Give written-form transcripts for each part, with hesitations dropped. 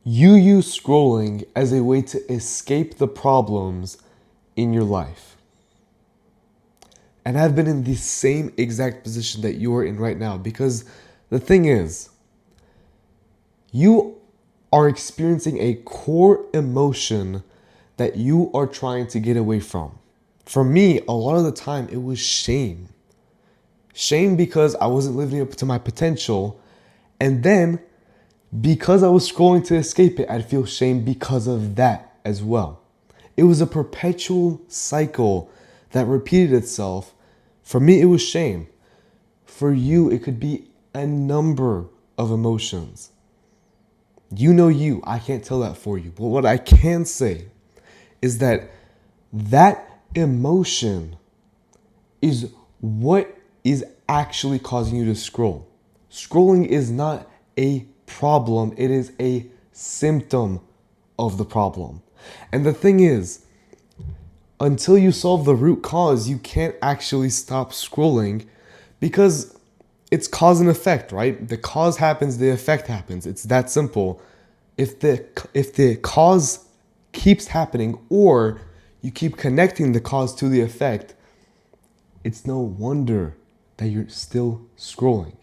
You use scrolling as a way to escape the problems in your life. And I've been in the same exact position that you're in right now because the thing is, you are experiencing a core emotion that you are trying to get away from. For me, a lot of the time, it was shame. Shame because I wasn't living up to my potential. And then because I was scrolling to escape it, I'd feel shame because of that as well. It was a perpetual cycle that repeated itself. For me, it was shame. For you, it could be a number of emotions. You know you. I can't tell that for you. But what I can say is that emotion is what is actually causing you to scroll. Scrolling is not a problem. It is a symptom of the problem. And the thing is, until you solve the root cause, you can't actually stop scrolling because it's cause and effect, right? The cause happens, the effect happens. It's that simple. If the cause keeps happening or you keep connecting the cause to the effect, it's no wonder that you're still scrolling.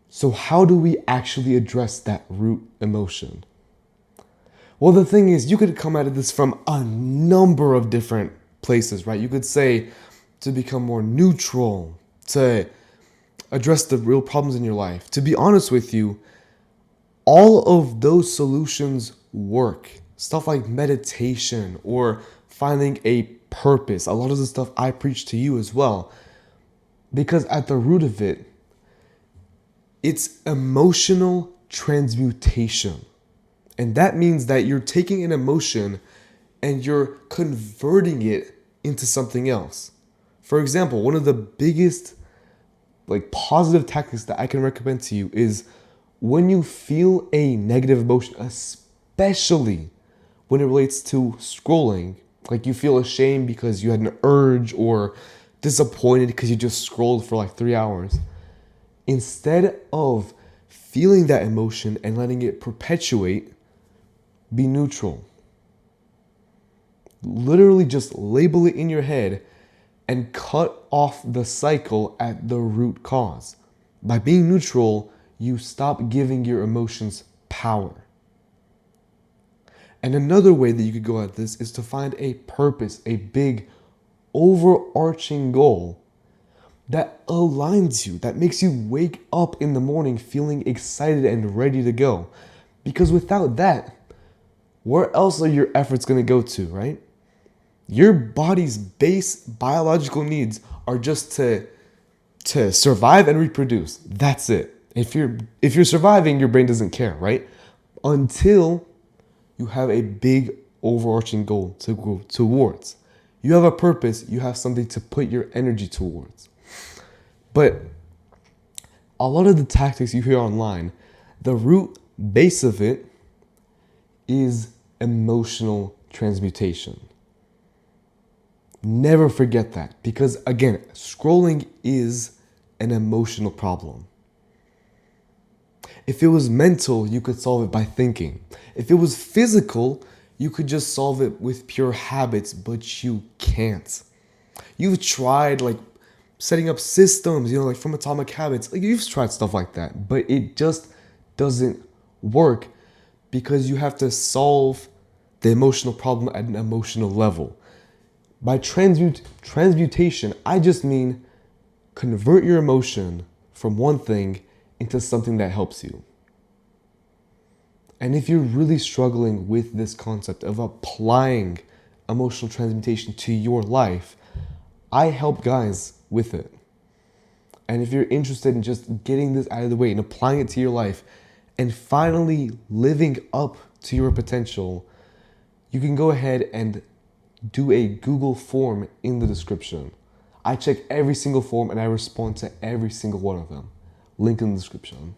So how do we actually address that root emotion? Well, the thing is, you could come at this from a number of different places, right? You could say to become more neutral, to address the real problems in your life. To be honest with you, all of those solutions work. Stuff like meditation or finding a purpose. A lot of the stuff I preach to you as well. Because at the root of it, it's emotional transmutation. And that means that you're taking an emotion and you're converting it into something else. For example, one of the biggest positive tactics that I can recommend to you is when you feel a negative emotion, especially when it relates to scrolling, like you feel ashamed because you had an urge or disappointed because you just scrolled for 3 hours. Instead of feeling that emotion and letting it perpetuate, be neutral. Literally just label it in your head and cut off the cycle at the root cause. By being neutral, you stop giving your emotions power. And another way that you could go at this is to find a purpose, a big overarching goal that aligns you, that makes you wake up in the morning feeling excited and ready to go. Because without that, where else are your efforts going to go to, right? Your body's base biological needs are just to survive and reproduce. That's it. If you're surviving, your brain doesn't care, right? Until you have a big overarching goal to go towards. You have a purpose, you have something to put your energy towards. But a lot of the tactics you hear online, the root base of it is emotional transmutation. Never forget that, because again, scrolling is an emotional problem. If it was mental, you could solve it by thinking. If it was physical, you could just solve it with pure habits, but you can't. You've tried setting up systems, from Atomic Habits. You've tried stuff like that, but it just doesn't work because you have to solve the emotional problem at an emotional level. By transmutation, I just mean convert your emotion from one thing into something that helps you. And if you're really struggling with this concept of applying emotional transmutation to your life, I help guys with it. And if you're interested in just getting this out of the way and applying it to your life and finally living up to your potential, you can go ahead and do a Google form in the description. I check every single form and I respond to every single one of them. Link in the description.